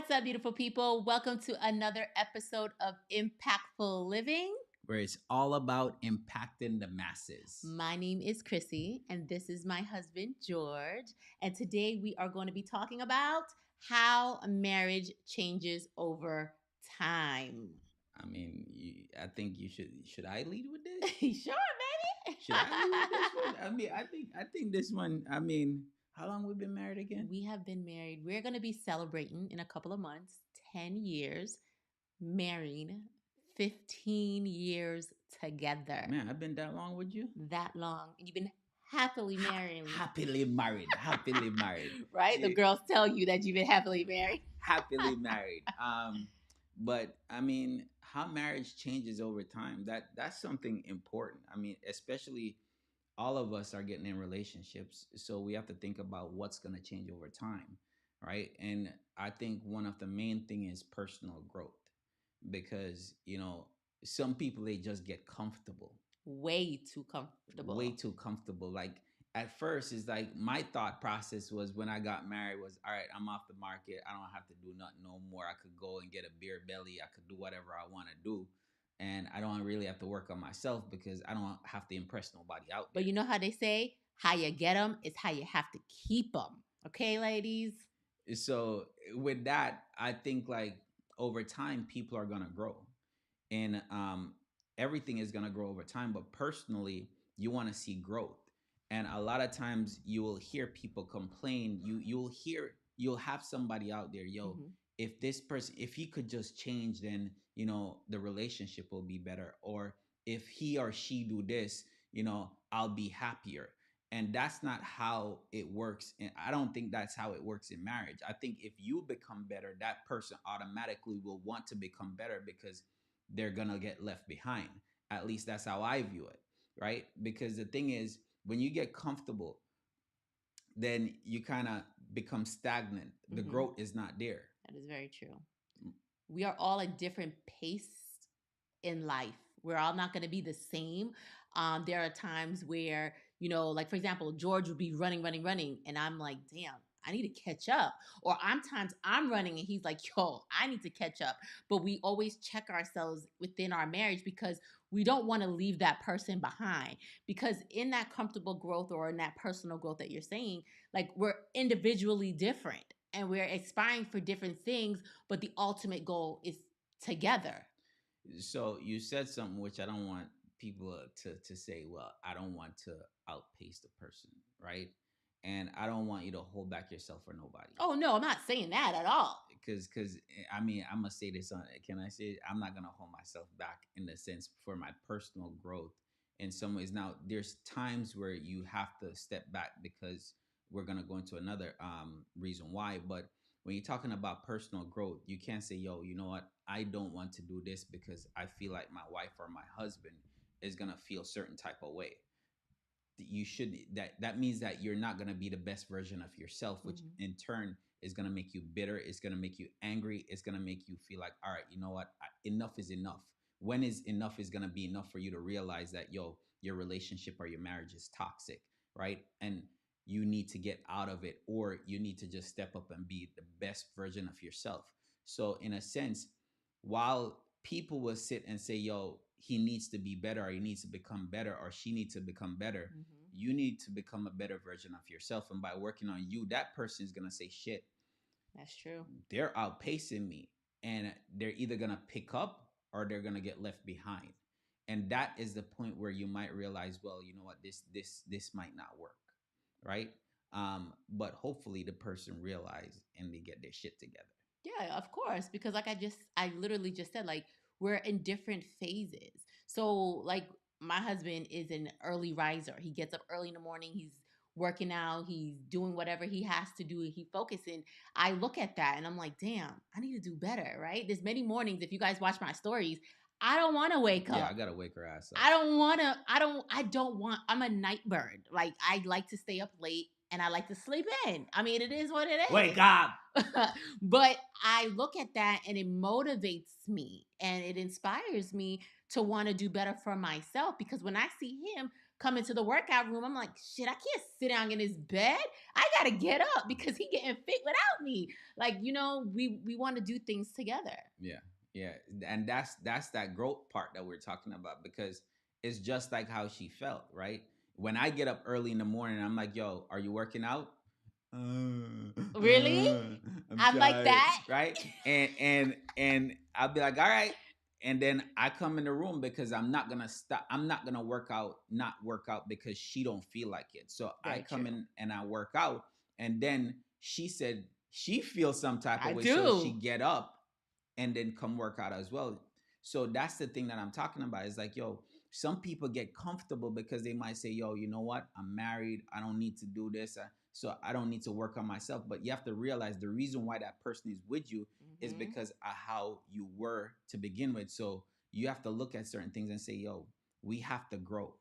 What's up, beautiful people? Welcome to another episode of Impactful Living, where it's all about impacting the masses. My name is Chrissy, and this is my husband, George. And today we are going to be talking about how marriage changes over time. I mean, I think you should. Should I lead with this? Sure, baby. Should I lead with this one? I mean, I think this one. I mean, how long we've been married again? We have been married. We're going to be celebrating in a couple of months 10 years married, 15 years together. Man, I've been that long with you? That long. You've been happily married. Happily married. Happily married. Right? The girls tell you that you've been happily married. Happily married. But I mean, how marriage changes over time, that's something important. I mean, especially all of us are getting in relationships, so we have to think about what's going to change over time, right? And I think one of the main thing is personal growth, because some people, they just get comfortable, Way too comfortable. way too comfortable. Like, at first, it's like my thought process was, when I got married, was, all right, I'm off the market, I don't have to do nothing no more, I could go and get a beer belly, I could do whatever I want to do, and I don't really have to work on myself because I don't have to impress nobody out there. But you know how they say, how you get them is how you have to keep them. Okay, ladies? So with that, I think, like, over time, people are gonna grow, and everything is gonna grow over time. But personally, you want to see growth, and a lot of times you will hear people complain. You'll have somebody out there, yo. Mhm. If this person, if he could just change, then the relationship will be better. Or if he or she do this, I'll be happier. And that's not how it works, and I don't think that's how it works in marriage. I think if you become better, that person automatically will want to become better, because they're gonna get left behind. At least that's how I view it, right? Because the thing is, when you get comfortable, then you kind of become stagnant. The Mhm. growth is not there. That is very true. We are all at different pace in life. We're all not going to be the same. There are times where, like for example, George would be running, and I'm like, damn, I need to catch up. Or I'm running and he's like, yo, I need to catch up. But we always check ourselves within our marriage because we don't want to leave that person behind. Because in that comfortable growth or in that personal growth that you're saying, like, we're individually different and we're aspiring for different things, but the ultimate goal is together. So you said something which I don't want people to say, well, I don't want to outpace the person, right? And I don't want you to hold back yourself for nobody. Oh no, I'm not saying that at all. Because I mean, I'm gonna say this on. Can I say it? I'm not gonna hold myself back in the sense for my personal growth. In some ways, now there's times where you have to step back, because we're gonna go into another reason why. But when you're talking about personal growth, you can't say, yo, you know what? I don't want to do this because I feel like my wife or my husband is gonna feel certain type of way. You should, that means that you're not going to be the best version of yourself, which in turn is going to make you bitter, it's going to make you angry, it's going to make you feel like, all right, you know what, enough is enough. When is enough is going to be enough for you to realize that, yo, your relationship or your marriage is toxic, right? And you need to get out of it, or you need to just step up and be the best version of yourself. So in a sense, while people will sit and say, yo, he needs to be better, or he needs to become better, or she needs to become better, you need to become a better version of yourself. And by working on you, that person is going to say, shit, that's true, they're outpacing me. And they're either going to pick up or they're going to get left behind. And that is the point where you might realize, well, you know what, this might not work, right? But hopefully the person realize and they get their shit together. Yeah, of course, because like I literally just said, like, we're in different phases. So like, my husband is an early riser. He gets up early in the morning. He's working out. He's doing whatever he has to do. He focusing. I look at that and I'm like, damn, I need to do better, right? There's many mornings, if you guys watch my stories, I don't want to wake up. Yeah, I gotta wake her ass up. I don't want to. I don't want. I'm a night bird. Like, I like to stay up late and I like to sleep in. I mean, it is what it is. Wake up. But I look at that and it motivates me and it inspires me to want to do better for myself, because when I see him come into the workout room, I'm like, shit, I can't sit down in his bed. I gotta get up because he getting fit without me. Like, we want to do things together. Yeah, yeah, and that's that growth part that we're talking about, because it's just like how she felt, right? When I get up early in the morning, I'm like, "Yo, are you working out?" Really? I'm I'm like tired, that. right? And I'll be like, "All right." And then I come in the room because I'm not gonna stop. I'm not gonna not work out because she don't feel like it. So I Very come true. in and I work out, and then she said she feels some type of I way, so she do. get up and then come work out as well. So that's the thing that I'm talking about. Is like, yo, some people get comfortable because they might say, yo, you know what? I'm married. I don't need to do this. So I don't need to work on myself. But you have to realize the reason why that person is with you is Hmm. because of how you were to begin with. So you have to look at certain things and say, yo, we have to grow,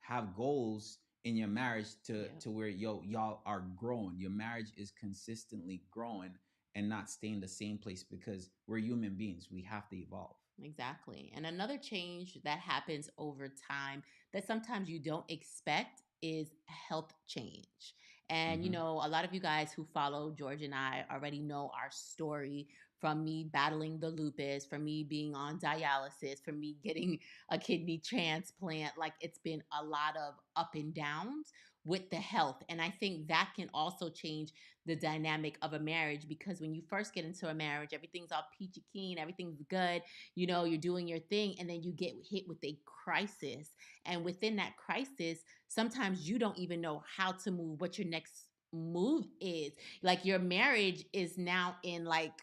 have goals in your marriage Yep. to where y'all are growing. Your marriage is consistently growing and not stay in the same place, because we're human beings. We have to evolve. Exactly. And another change that happens over time that sometimes you don't expect is health change. And, Hmm. a lot of you guys who follow George and I already know our story, from me battling the lupus, from me being on dialysis, from me getting a kidney transplant. Like, it's been a lot of up and downs with the health. And I think that can also change the dynamic of a marriage, because when you first get into a marriage, everything's all peachy keen, everything's good, you're doing your thing, and then you get hit with a crisis. And within that crisis, sometimes you don't even know how to move, what your next move is. Like, your marriage is now in like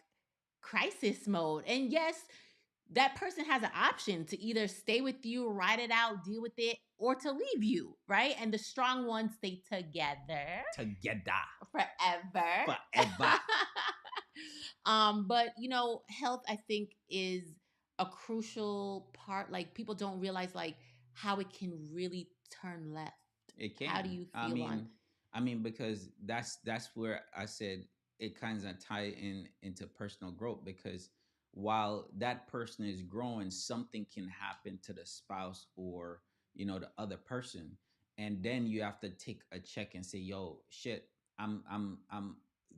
crisis mode. And yes, that person has an option to either stay with you, ride it out, deal with it, or to leave you, right? And the strong ones stay together Together forever. forever. But health, I think, is a crucial part. Like, people don't realize like how it can really turn left. It How do can. you I feel on? mean, because that's where I said it kind of tie into personal growth, because while that person is growing, something can happen to the spouse or the other person, and then you have to take a check and say, yo, shit, I'm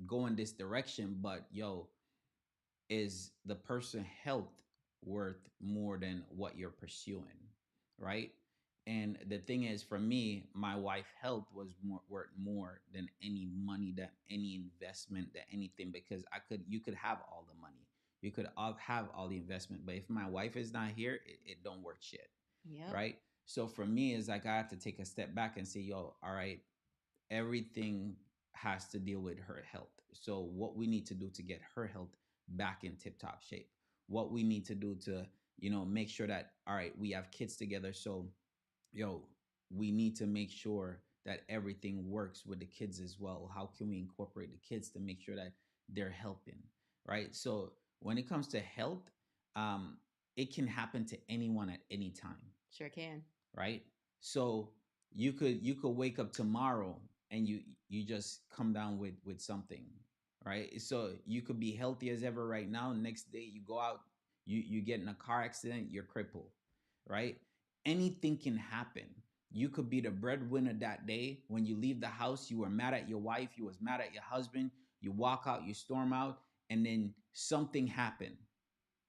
going this direction, but yo, is the person health worth more than what you're pursuing, right? And the thing is, for me, my wife health was more worth more than any money, that any investment, that anything, because you could have all the money, you could have all the investment, but if my wife is not here, it don't work shit, Yep. right? So for me, it's like I have to take a step back and say, yo, all right, everything has to deal with her health. So what we need to do to get her health back in tip top shape, what we need to do to, make sure that, all right, we have kids together. So, yo, we need to make sure that everything works with the kids as well. How can we incorporate the kids to make sure that they're helping, right? So when it comes to health, um, it can happen to anyone at any time, Sure can. right? So you could wake up tomorrow and you just come down with something, right? So you could be healthy as ever right now. Next day you go out, you get in a car accident, you're crippled, right? Anything can happen. You could be the breadwinner that day. When you leave the house, you were mad at your wife, you was mad at your husband, you walk out, you storm out, and then something happened,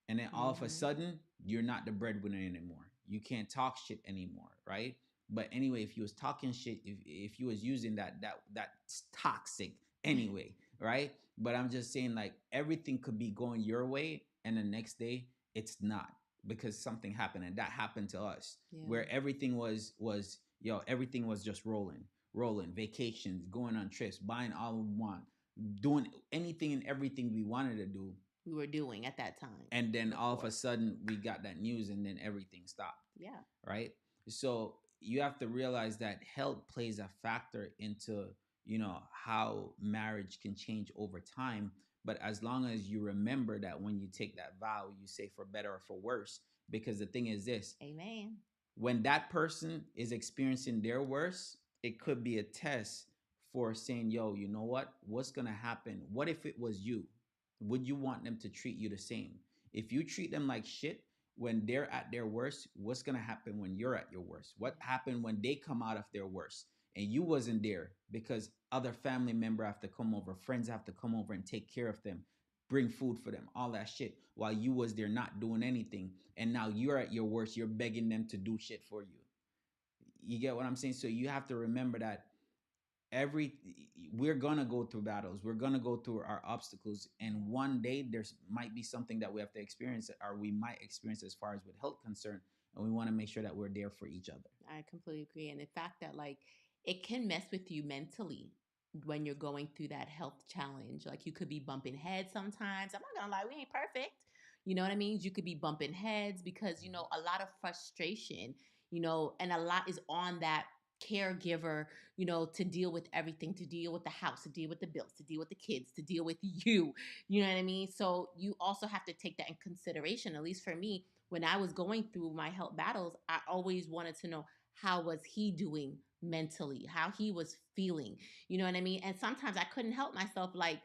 and then all of a Hmm. sudden you're not the breadwinner anymore, you can't talk shit anymore, right? But anyway, if you was talking shit, if you was using that's toxic anyway, right? But I'm just saying, like, everything could be going your way and the next day it's not, because something happened, and that happened to us, Yeah. where everything was just rolling, vacations, going on trips, buying all we want, doing anything and everything we wanted to do, We were doing at that time and then all of a before. sudden we got that news and then everything stopped, Yeah. right? So you have to realize that health plays a factor into how marriage can change over time, but as long as you remember that when you take that vow, you say for better or for worse, because the thing is this: Amen. when that person is experiencing their worst, it could be a test for saying, yo, you know what's going to happen, what if it was you, would you want them to treat you the same? If you treat them like shit, when they're at their worst, what's gonna happen when you're at your worst? What happened when they come out of their worst and you wasn't there because other family member have to come over, friends have to come over and take care of them, bring food for them, all that shit, while you was there not doing anything, and now you're at your worst, you're begging them to do shit for you. You get what I'm saying? So you have to remember that every we're gonna go through battles, we're gonna go through our obstacles, and one day there's might be something that we have to experience, or we might experience as far as with health concern, and we want to make sure that we're there for each other. I completely agree. And the fact that like it can mess with you mentally when you're going through that health challenge. Like you could be bumping heads sometimes. I'm not gonna lie, we ain't perfect. You know what I mean? You could be bumping heads because, a lot of frustration, and a lot is on that caregiver, to deal with everything, to deal with the house, to deal with the bills, to deal with the kids, to deal with you. You know what I mean? So you also have to take that in consideration. At least for me, when I was going through my health battles, I always wanted to know how was he doing mentally, how he was feeling. You know what I mean? And sometimes I couldn't help myself. Like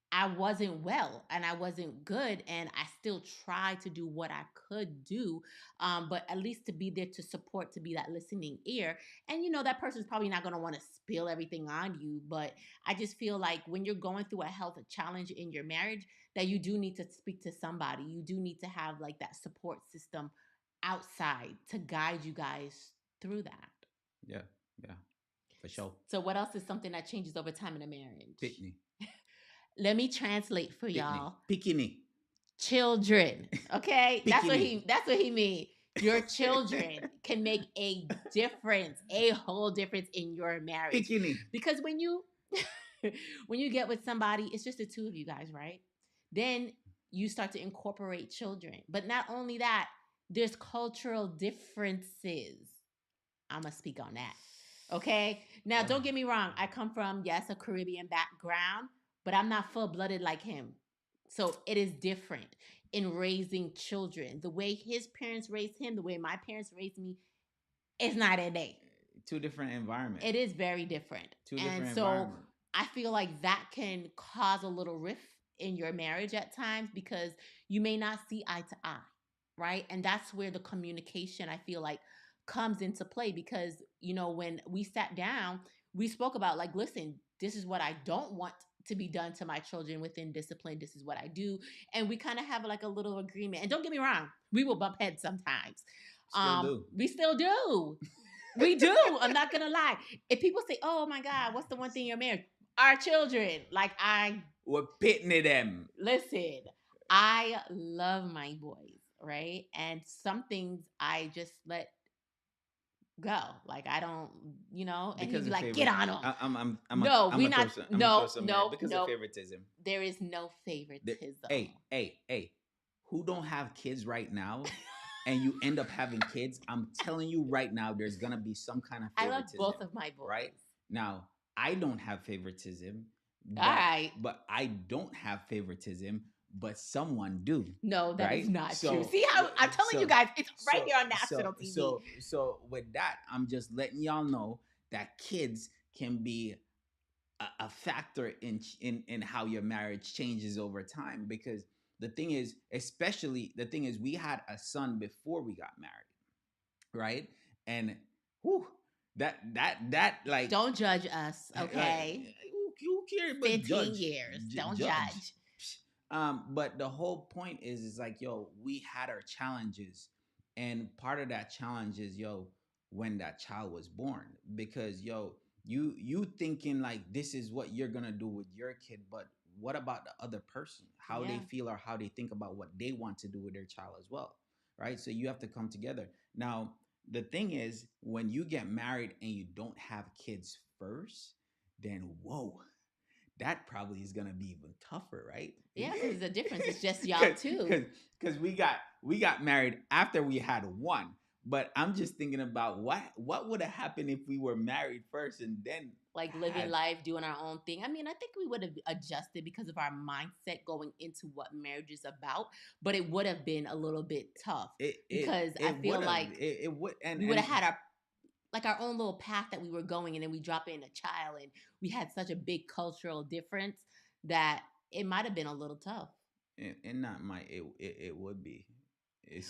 I wasn't well and I wasn't good, and I still tried to do what I could do. But at least to be there to support, to be that listening ear. And that person's probably not going to want to spill everything on you. But I just feel like when you're going through a health challenge in your marriage, that you do need to speak to somebody. You do need to have like that support system outside to guide you guys through that. Yeah, yeah, for sure. So, what else is something that changes over time in a marriage? Pitney. Let me translate for Pitney. y'all. Pikini. Children. Okay? Pikini. That's what he mean. Your children can make a difference, a whole difference in your marriage. Pikini. Because when you when you get with somebody, it's just the two of you guys, right? Then you start to incorporate children. But not only that, there's cultural differences. I'm gonna speak on that. Okay. Now, don't get me wrong. I come from, yes, a Caribbean background, but I'm not full blooded like him. So it is different in raising children. The way his parents raised him, the way my parents raised me, is not a day. Two different environments. It is very different. Two different and so environments. I feel like that can cause a little rift in your marriage at times because you may not see eye to eye, right? And that's where the communication, I feel like, comes into play because, when we sat down, we spoke about like, listen, this is what I don't want to be done to my children within discipline. This is what I do. And we kind of have like a little agreement. And don't get me wrong, we will bump heads sometimes. Still do. We still do. We do. I'm not gonna lie. If people say, "Oh my God, what's the one thing you're married?" Our children. Like We're pitting them. Listen, I love my boys, right? And some things I just let go. Like I don't, and he'd be like, "Get on them." No, we're not. No, because of favoritism. There is no favoritism. Hey, who don't have kids right now? And you end up having kids, I'm telling you right now, there's gonna be some kind of favoritism. I love both of my boys. Right? Now, I don't have favoritism. All right. But I don't have favoritism, but someone do. No, that is not true. See how I'm telling you guys, it's right here on national TV. So with that, I'm just letting y'all know that kids can be a factor in how your marriage changes over time, because the thing is, we had a son before we got married, right? And that like, don't judge us, okay? Like, who cares? 15 years, don't judge. But the whole point is like, yo, we had our challenges, and part of that challenge is, yo, when that child was born, because yo, you thinking like this is what you're gonna do with your kid, but what about the other person? How they feel or how they think about what they want to do with their child as well, right? So you have to come together. Now, the thing is, when you get married and you don't have kids first, then whoa, that probably is gonna be even tougher, right? Yeah, because the difference is just y'all too. Because we got married after we had one. But I'm just thinking about what would have happened if we were married first and then like living life, doing our own thing. I mean, I think we would have adjusted because of our mindset going into what marriage is about, but it would have been a little bit tough because I feel like it would, and we would have had our own little path that we were going, and then we drop in a child, and we had such a big cultural difference that it might have been a little tough. And not my it would be.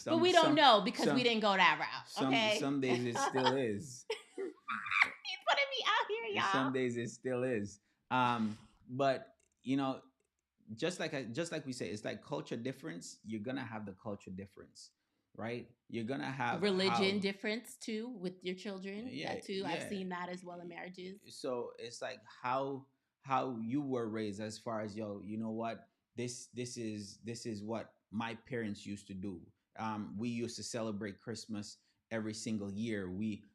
But we don't know because we didn't go that route. Okay. Some days it still is. He's putting me out here, y'all. Some days it still is. But you know, just like we say, it's like culture difference. You're gonna have the culture difference, right? You're gonna have religion difference too with your children. Yeah, that too. Yeah. I've seen that as well in marriages. So it's like how you were raised, as far as, yo, you know what, this is what my parents used to do. We used to celebrate Christmas every single year.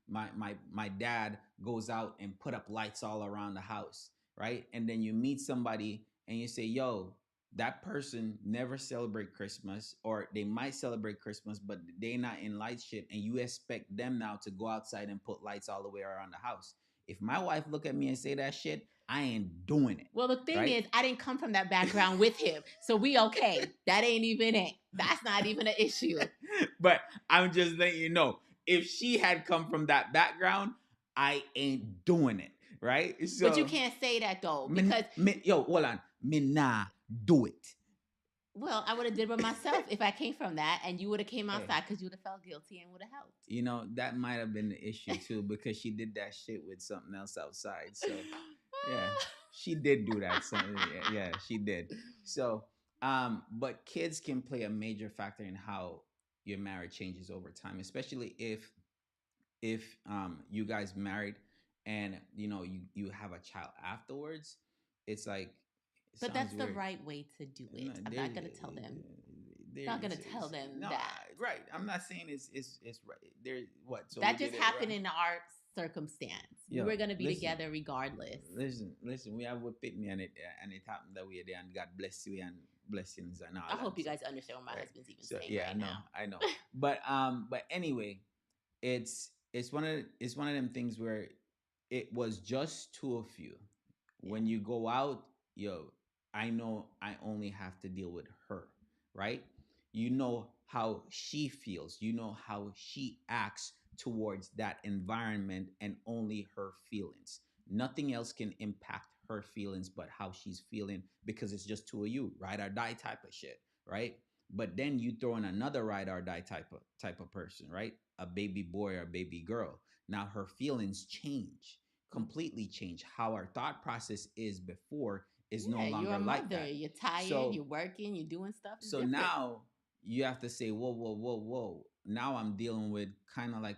My dad goes out and put up lights all around the house, right? And then you meet somebody and you say, yo, that person never celebrate Christmas, or they might celebrate Christmas, but they not in light shit, and you expect them now to go outside and put lights all the way around the house. If my wife look at me and say that shit, I ain't doing it. Well, the thing is, I didn't come from that background with him, so we okay. That ain't even it. That's not even an issue. But I'm just letting you know, if she had come from that background, I ain't doing it, right? So, but you can't say that though, because yo, hold on, me nah do it. Well, I would have did it myself if I came from that, and you would have came outside because you would have felt guilty and would have helped. You know, that might have been the issue too, because she did that shit with something else outside. So yeah, she did do that. So yeah, she did. So but kids can play a major factor in how your marriage changes over time, especially if you guys married and you know you have a child afterwards. It's like, but that's weird. The right way to do it. No, I'm not gonna tell them. Not gonna tell them that. Right. I'm not saying it's right. There, what? So that just happened in our circumstance. Yo, we're gonna be together regardless. Listen. We have a pitney and it happened that way there, and God bless you and blessings and all. I hope you guys understand what my husband's even saying. Yeah, right I know. But anyway, it's one of them things where it was just two of you. When you go out, yo, I know I only have to deal with her, right? You know how she feels. You know how she acts towards that environment, and only her feelings. Nothing else can impact her feelings but how she's feeling, because it's just two of you, ride or die type of shit, right? But then you throw in another ride or die type of person, right? A baby boy or a baby girl. Now her feelings completely change. How our thought process is before is no longer like that. You're tired, you're working, you're doing stuff. So different. Now you have to say, whoa. Now I'm dealing with kind of like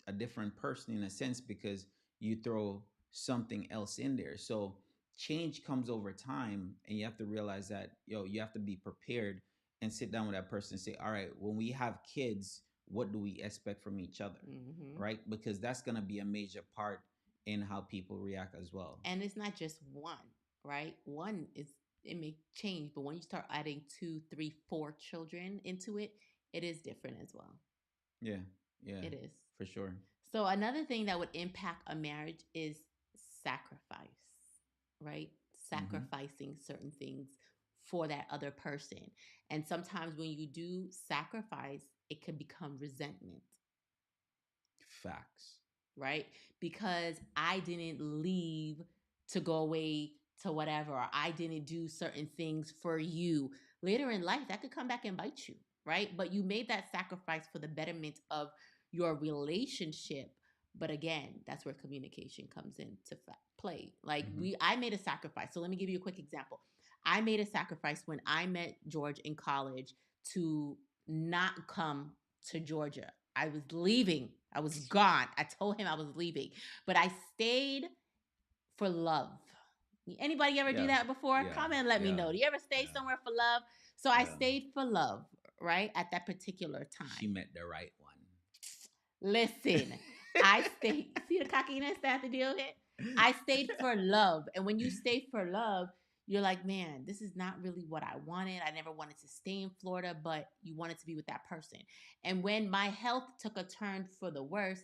a different person in a sense, because you throw something else in there. So change comes over time, and you have to realize that, you have to be prepared and sit down with that person and say, all right, when we have kids, what do we expect from each other? Mm-hmm. Right? Because that's going to be a major part in how people react as well. And it's not just one, right? One is, it may change, but when you start adding 2, 3, 4 children into it, it is different as well. Yeah, it is for sure. So another thing that would impact a marriage is sacrifice, right? Sacrificing certain things for that other person. And sometimes when you do sacrifice, it can become resentment. Facts. Right? Because I didn't leave to go away to whatever, or I didn't do certain things for you. Later in life, that could come back and bite you, right? But you made that sacrifice for the betterment of your relationship. But again, that's where communication comes into play. Like I made a sacrifice. So let me give you a quick example. I made a sacrifice when I met George in college to not come to Georgia. I was leaving. I was gone. I told him I was leaving, but I stayed for love. Anybody ever do that before? Yeah. Comment and let me know. Do you ever stay somewhere for love? So I stayed for love, right? At that particular time. She met the right one. Listen, I stayed. See the cockiness that I have to deal with? I stayed for love. And when you stay for love, you're like, man, this is not really what I wanted. I never wanted to stay in Florida, but you wanted to be with that person. And when my health took a turn for the worse,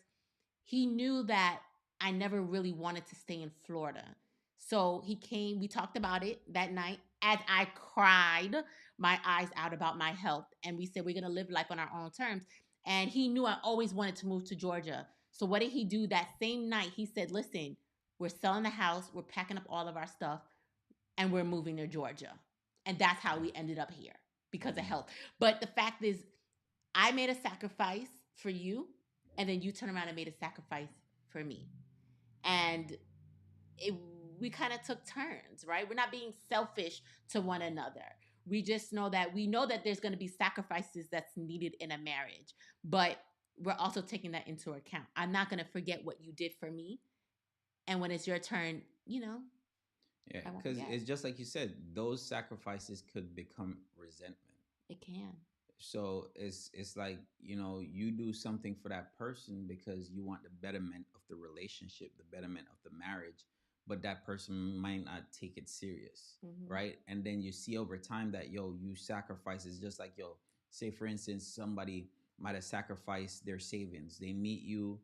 he knew that I never really wanted to stay in Florida. So he came, we talked about it that night as I cried my eyes out about my health. And we said, we're going to live life on our own terms. And he knew I always wanted to move to Georgia. So what did he do that same night? He said, listen, we're selling the house. We're packing up all of our stuff. And we're moving to Georgia. And that's how we ended up here, because of health. But the fact is, I made a sacrifice for you, and then you turn around and made a sacrifice for me. And it, we kind of took turns, right? We're not being selfish to one another. We just know that there's going to be sacrifices that's needed in a marriage, but we're also taking that into account. I'm not going to forget what you did for me, and when it's your turn, Yeah, I won't because forget. it's just like you said, those sacrifices could become resentment. It can. So it's like, you do something for that person because you want the betterment of the relationship, the betterment of the marriage, but that person might not take it serious, Hmm. right? And then you see over time that, you sacrifice. It's just like, say for instance, somebody might have sacrificed their savings. They meet you,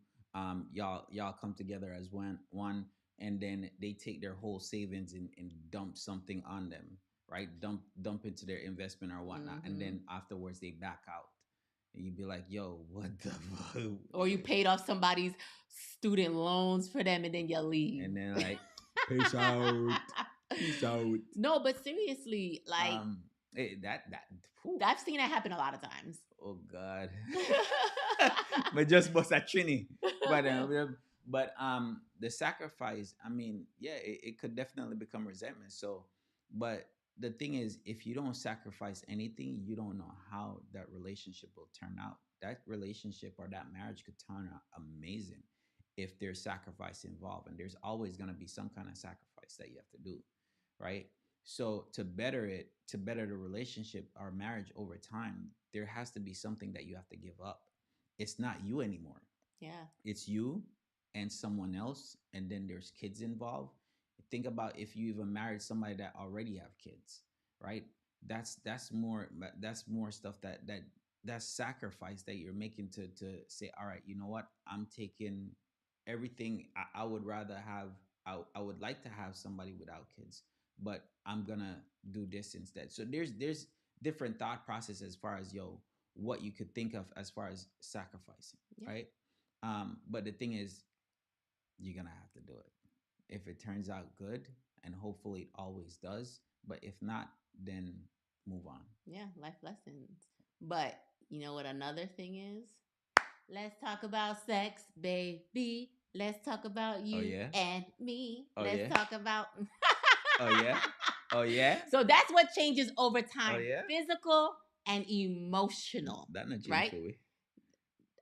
y'all come together as one, and then they take their whole savings and dump something on them, right? Dump into their investment or whatnot, and Hmm. then afterwards they back out. And you'd be like, "Yo, what the fuck?" Or you paid off somebody's student loans for them, and then you leave. And then like, peace out, peace out. No, but seriously, like Um, that. Whew. I've seen it happen a lot of times. Oh God. But just bust a trini. But the sacrifice, I mean, yeah, it could definitely become resentment. So, but the thing is, if you don't sacrifice anything, you don't know how that relationship will turn out. That relationship or that marriage could turn out amazing if there's sacrifice involved, and there's always going to be some kind of sacrifice that you have to do, right? So to better the relationship or marriage over time, there has to be something that you have to give up. It's not you anymore. Yeah. It's you and someone else, and then there's kids involved. Think about if you even married somebody that already have kids, right? That's more stuff that's sacrifice that you're making to say, all right, you know what? I'm taking everything. I would rather have. I would like to have somebody without kids, but I'm gonna do this instead. So there's different thought process as far as what you could think of as far as sacrificing, Yeah. right? But the thing is, you're gonna have to do it. If it turns out good, and hopefully it always does, but if not, then move on. Yeah, life lessons. But you know what another thing is? Let's talk about sex, baby. Let's talk about Oh you yeah. and me. Oh Let's yeah. talk about. Oh yeah. Oh yeah. So that's what changes over Oh time, yeah. physical and emotional, That not change right? for we.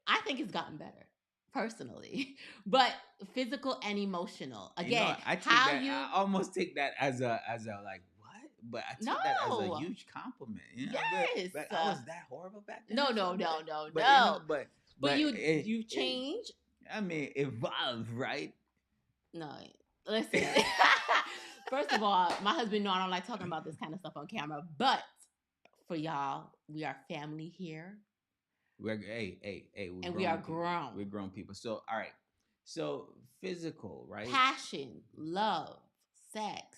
I think it's gotten better personally, but physical and emotional. Again, I take how that. you. I almost take that as a like what, but I take that as a No. huge compliment. Yes. But I was that horrible back then No, or no, something. no, no, But no. but But but you change. I mean, evolve, right? No, listen. First of all, my husband know I don't like talking about this kind of stuff on camera, but for y'all, we are family here, We're hey, we're and we are grown people. grown. We're grown people. So all right. So physical, right? Passion, love, sex.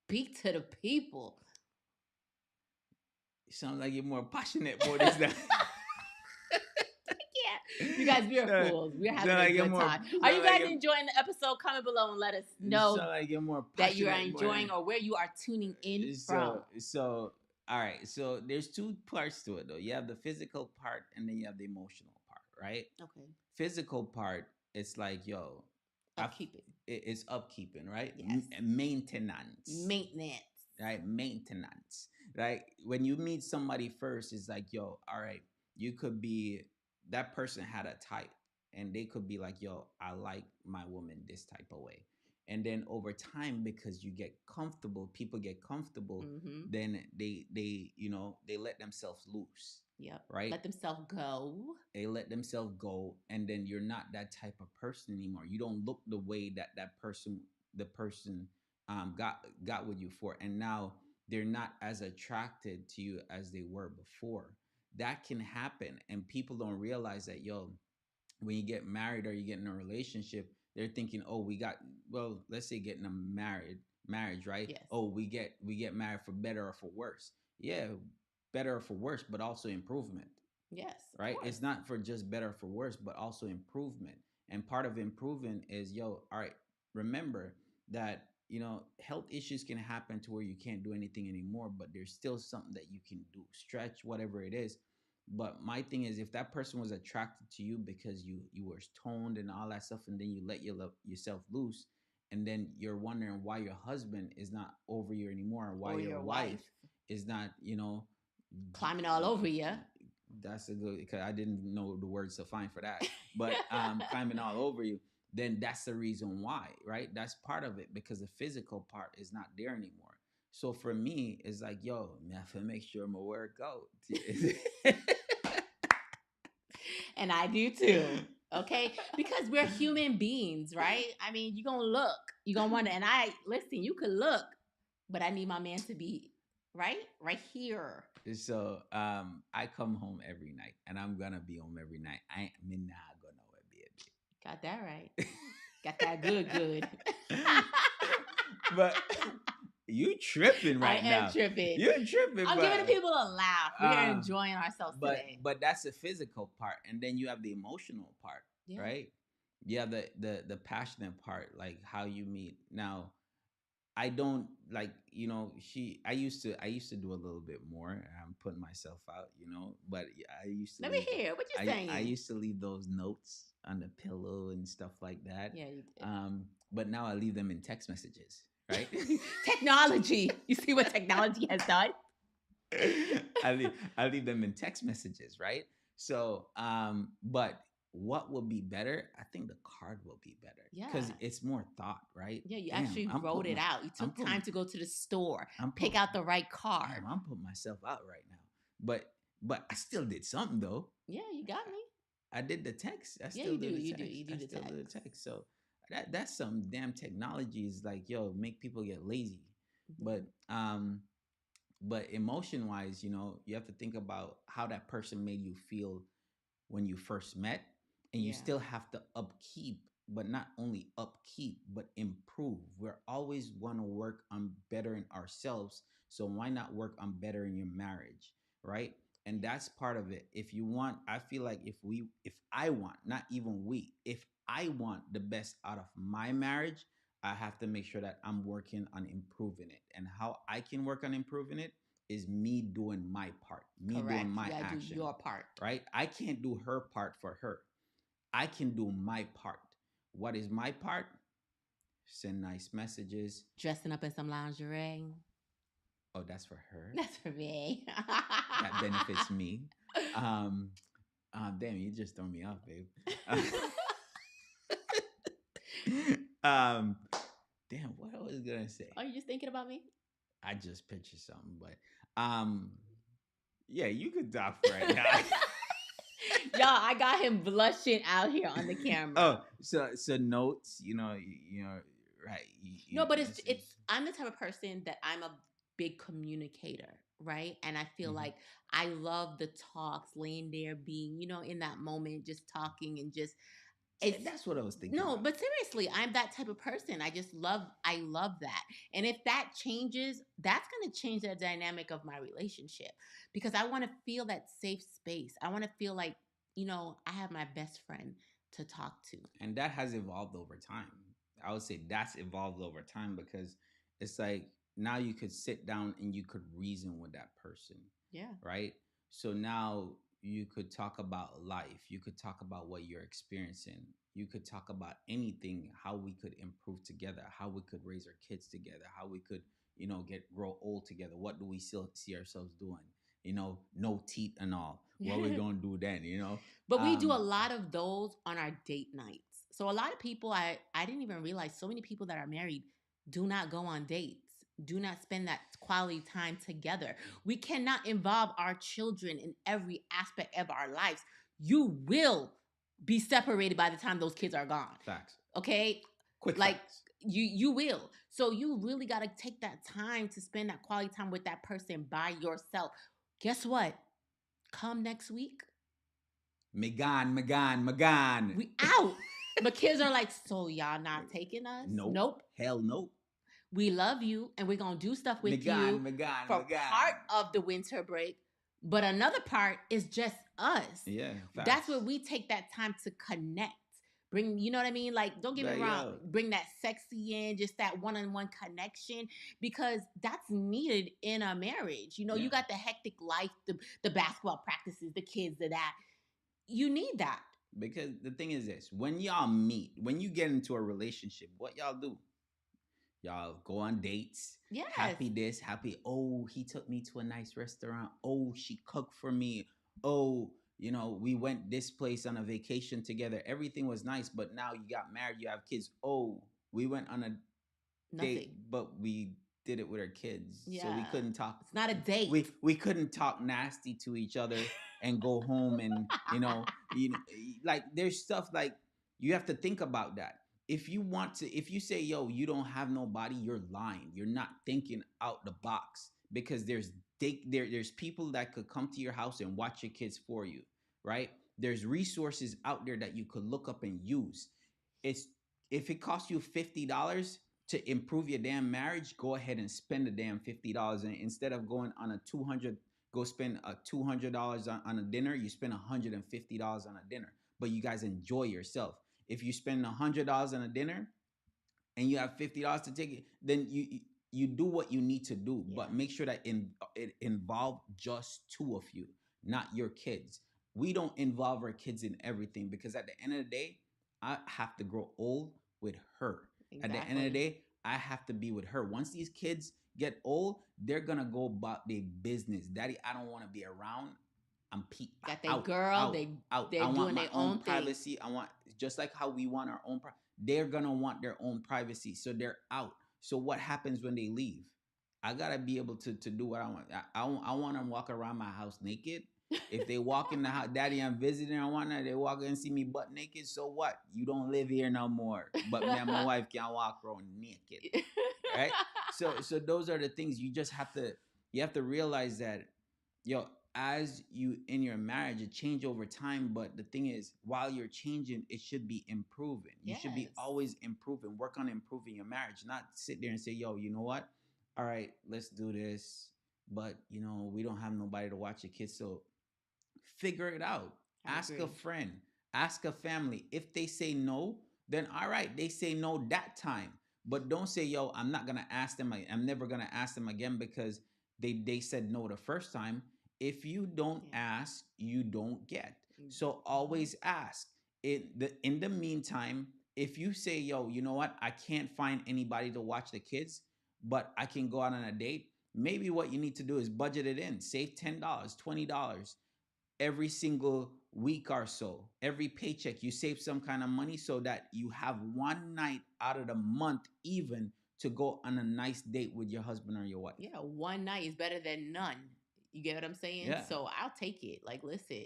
Speak to the people. You sound like you're more passionate for this now. Yeah. You guys, we are fools. We're having a good time. Are you guys enjoying the episode? Comment below and let us know like you're more that you are passionate, enjoying or where you are tuning in from. So all right. So there's two parts to it though. You have the physical part and then you have the emotional part, right? Okay. Physical part, it's like Upkeeping. It's upkeeping, right? Yes. Maintenance. Maintenance. Right? Maintenance. Right? When you meet somebody first, it's like, all right, you could be that person had a type, and they could be like, I like my woman this type of way. And then over time, because you get comfortable, people get comfortable, Mm-hmm. then they let themselves loose. Yep. Right? Let themselves go. They let themselves go, and then you're not that type of person anymore. You don't look the way the person got with you for, and now they're not as attracted to you as they were before. That can happen, and people don't realize that when you get married or you get in a relationship, they're thinking, oh, let's say getting a marriage, right? Yes. Oh, we get married for better or for worse. Yeah, better or for worse, but also improvement. Yes. Right? It's not for just better or for worse, but also improvement. And part of improvement is, all right, remember that, health issues can happen to where you can't do anything anymore, but there's still something that you can do. Stretch, whatever it is. But my thing is, if that person was attracted to you because you were toned and all that stuff, and then you let yourself loose, and then you're wondering why your husband is not over you anymore, or why Or your your wife wife is not, climbing all over you. that's a good, because I didn't know the words to find for that, but climbing all over you, then that's the reason why, right? That's part of it, because the physical part is not there anymore. So for me, it's like, yo, I have to make sure my work out. And I do too. Okay, because we're human beings, right? I mean, you're gonna look, you're gonna wonder, and I listen, you could look, but I need my man to be right here. So I come home every night, and I'm gonna be home every night. I ain't me not gonna nowhere, baby. Got that right. Got that good. But you tripping I right am now. tripping. You're tripping. I'm giving the people a laugh. We're enjoying ourselves but today. but that's the physical part, and then you have the emotional part, Yeah. right? You have the passionate part, like how you meet. Now, I don't like, I used to do a little bit more. I'm putting myself out, but I used to Let me leave, hear what you're saying. I used to leave those notes on the pillow and stuff like that. Yeah, you did. But now I leave them in text messages, right? Technology. You see what technology has done? I leave them in text messages, right? So, but what will be better? I think the card will be better. Yeah. Because it's more thought, right? Yeah, you actually wrote it out. You took time to go to the store, pick out the right card. I'm putting myself out right now. But I still did something though. Yeah, you got me. I did the text. I Yeah, still you do do. the You text. do. You do I the still do the text. text. So that's some damn technology is like, yo, make people get lazy. But emotion wise, you have to think about how that person made you feel when you first met, and you Yeah. still have to upkeep, but not only upkeep, but improve. We're always want to work on bettering ourselves. So why not work on bettering your marriage, right? And that's part of it. If you want, I feel like if I want, not even we, if I want the best out of my marriage, I have to make sure that I'm working on improving it. And how I can work on improving it is me doing my part, me Correct. doing my You gotta action. do your part. Right? I can't do her part for her. I can do my part. What is my part? Send nice messages. Dressing up in some lingerie. Oh, that's for her. That's for me. That benefits me. Damn, you just throw me off, babe. Damn, what I was gonna say? Are you just thinking about me? I just pictured something, but yeah, you could talk right now. Y'all, I got him blushing out here on the camera. Oh, so notes, right? No, but it's I'm the type of person that I'm a big communicator, right? And I feel like I love the talks, laying there, being, in that moment, just talking and just. That's what I was thinking. No, about. but seriously, I'm that type of person. I love that. And if that changes, that's going to change the dynamic of my relationship, because I want to feel that safe space. I want to feel like, I have my best friend to talk to. And that has evolved over time. I would say that's evolved over time, because it's like now you could sit down and you could reason with that person. Yeah. Right? So now you could talk about life. You could talk about what you're experiencing. You could talk about anything, how we could improve together, how we could raise our kids together, how we could, grow old together. What do we still see ourselves doing? No teeth and all. What we gonna do then? But we do a lot of those on our date nights. So a lot of people, I didn't even realize, so many people that are married do not go on dates, do not spend that quality time together. We cannot involve our children in every aspect of our lives. You will be separated by the time those kids are gone. Facts. Okay? Quick like facts. You will. So you really got to take that time to spend that quality time with that person by yourself. Guess what? Come next week. Megan. We out. But kids are like, so y'all not taking us? Nope. Hell nope. We love you, and we're going to do stuff with you for part of the winter break. But another part is just us. Yeah. Facts. That's where we take that time to connect. Bring, you know what I mean? Like, don't get me But wrong, yo, bring that sexy in, just that one-on-one connection, because that's needed in a marriage. You know, you yeah. got the hectic life, the basketball practices, the kids, the that. You need that. Because the thing is this: when y'all meet, when you get into a relationship, what y'all do? Y'all go on dates. Yes. Happy this, happy. Oh, he took me to a nice restaurant. Oh, she cooked for me. Oh, we went this place on a vacation together. Everything was nice, but now you got married, you have kids. Oh, we went on a date, Nothing. but we did it with our kids, so we Yeah. couldn't talk. It's not a date. We couldn't talk nasty to each other and go home, and like there's stuff like you have to think about that. If you want to, if you say, yo, you don't have nobody, you're lying. You're not thinking out the box, because there's people that could come to your house and watch your kids for you, right? There's resources out there that you could look up and use. It's If it costs you $50 to improve your damn marriage, go ahead and spend the damn $50. And instead of going on a 200, go spend a $200 on a dinner. You spend $150 on a dinner, but you guys enjoy yourself. If you spend $100 on a dinner and you have $50 to take it, then you do what you need to do, Yeah. but make sure that it involve just two of you, not your kids. We don't involve our kids in everything, because at the end of the day, I have to grow old with her. At the end of the Exactly. day, I have to be with her. Once these kids get old, they're gonna go about their business. Daddy, I don't want to be around. I'm Got that out, girl, out, out. they're I want doing my their own own thing. privacy. I want, just like how we want our own they're gonna want their own privacy, so they're out. So what happens when they leave? I gotta be able to do what I want. I want to walk around my house naked. If they walk in the house, Daddy, I'm visiting, I want to, they walk in and see me butt naked, so what? You don't live here no more. But me and my wife can't walk around naked, right? So those are the things you have to realize that, yo, as you in your marriage, it change over time. But the thing is, while you're changing, it should be improving. You should be Yes. always improving. Work on improving your marriage, not sit there and say, yo, you know what? All right, let's do this. But we don't have nobody to watch the kids. So figure it out. I Ask a agree. friend, ask a family. If they say no, then all right, they say no that time. But don't say, yo, I'm not gonna ask them. I'm never gonna ask them again, because they said no the first time. If you don't Yeah. ask, you don't get. So Mhm. always ask. In the meantime, if you say, yo, you know what, I can't find anybody to watch the kids, but I can go out on a date. Maybe what you need to do is budget it in. Save $10, $20 every single week or so. Every paycheck, you save some kind of money, so that you have one night out of the month even to go on a nice date with your husband or your wife. Yeah, one night is better than none. You get what I'm saying? Yeah. So I'll take it. Like, listen,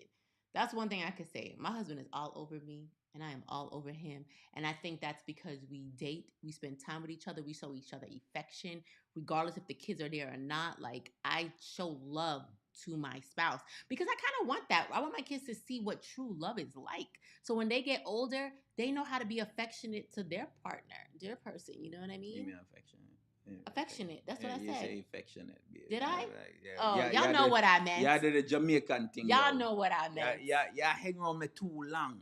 that's one thing I could say. My husband is all over me, and I am all over him. And I think that's because we date, we spend time with each other, we show each other affection, regardless if the kids are there or not. Like, I show love to my spouse because I kind of want that. I want my kids to see what true love is like. So when they get older, they know how to be affectionate to their partner, their person. You know what I You mean? mean affectionate? Yeah, Affectionate. That's what I you said. say affectionate. Did I? Yeah, Oh, yeah, y'all yeah, know what I meant. yeah, the Jamaican thing. Y'all Yo. know what I Yeah, meant. yeah, hang around me too long.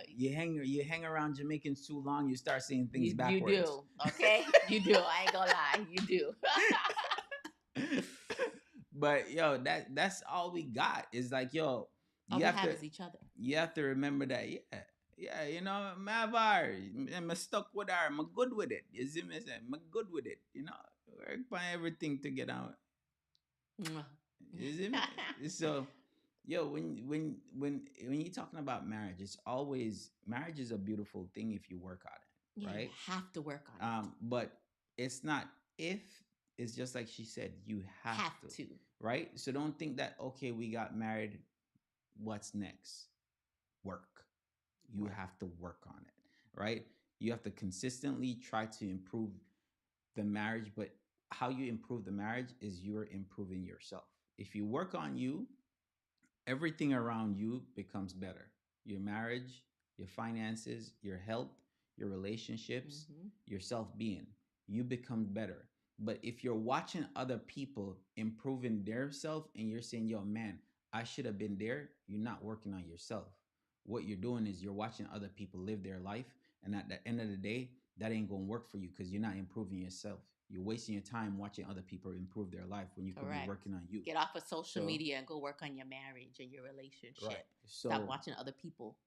You hang around Jamaicans too long, you start saying things backwards. You do, okay? You do. I ain't gonna lie. You do. But yo, that's all we got. Is like, yo, All you we have have to is each other. you have to remember that, yeah, my bar, I'm stuck with her, I'm good with it. You see me say, I'm good with it. Work on everything to get out. Mwah. You see me? So, yo, when you're talking about marriage, marriage is a beautiful thing if you work on it, Yeah, you right? have to work on it. But it's not if, it's just like she said, you have to, right? So don't think that, okay, we got married, what's next? Work. You Work. have to work on it, right? You have to consistently try to improve the marriage, but how you improve the marriage is you're improving yourself. If you work on you, everything around you becomes better. Your marriage, your finances, your health, your relationships, your self being, you become better. But if you're watching other people improving their self and you're saying, yo, man, I should have been there, you're not working on yourself. what you're doing is you're watching other people live their life, and at the end of the day, that ain't gonna work for you because you're not improving yourself. You're wasting your time watching other people improve their life when you could be Correct. working on you. Get off of social So media and go work on your marriage and your relationship. right. Stop So watching other people.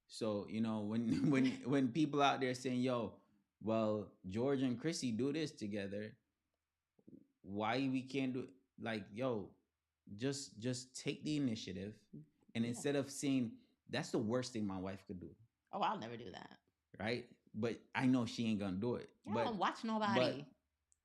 so you know when people out there saying, "Yo, well, George and Chrissy do this together, why we can't do it?" Like, yo, just take the initiative, and Yeah. instead of saying that's the worst thing my wife could do, Oh, I'll never do that. right? But I know she ain't gonna do it. Yeah, I don't watch nobody.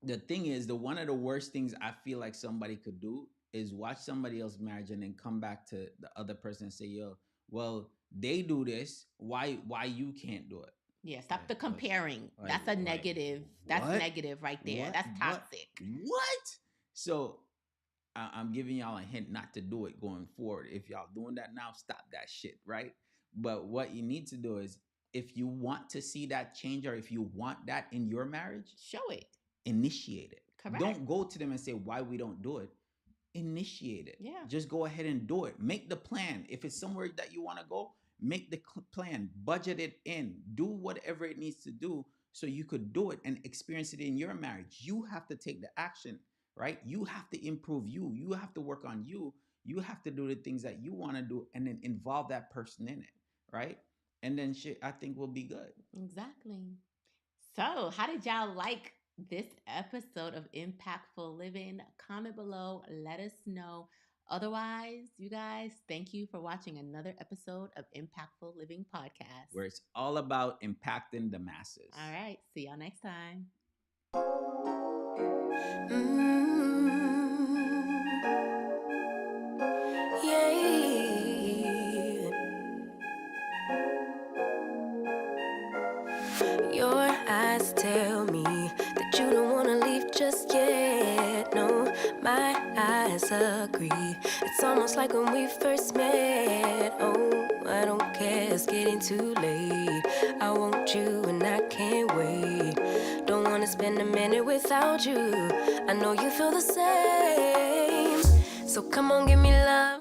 But the thing is, the one of the worst things I feel like somebody could do is watch somebody else's marriage and then come back to the other person and say, "Yo, well, they do this. Why you can't do it?" Yeah, stop Like, the comparing. That's a like, negative. That's what? negative right there. What? That's What? toxic. What? So I'm giving y'all a hint not to do it going forward. If y'all doing that now, stop that shit, right? But what you need to do is, if you want to see that change, or if you want that in your marriage, Show it. initiate it. Correct. Don't go to them and say why we don't do it. Initiate it. Yeah. Just go ahead and do it. Make the plan. If it's somewhere that you want to go, make the plan. Budget it in. Do whatever it needs to do so you could do it and experience it in your marriage. You have to take the action, right? You have to improve you. You have to work on you. You have to do the things that you want to do and then involve that person in it, right? And then shit, I think will be good. Exactly. So, how did y'all like this episode of Impactful Living? Comment below. Let us know. Otherwise, you guys, thank you for watching another episode of Impactful Living Podcast. Where it's all about impacting the masses. All right. See y'all next time. Your eyes tell me that you don't wanna leave just yet. No, my eyes agree. It's almost like when we first met. Oh, I don't care, it's getting too late. I want you and I can't wait. Don't wanna spend a minute without you. I know you feel the same. So come on, give me love.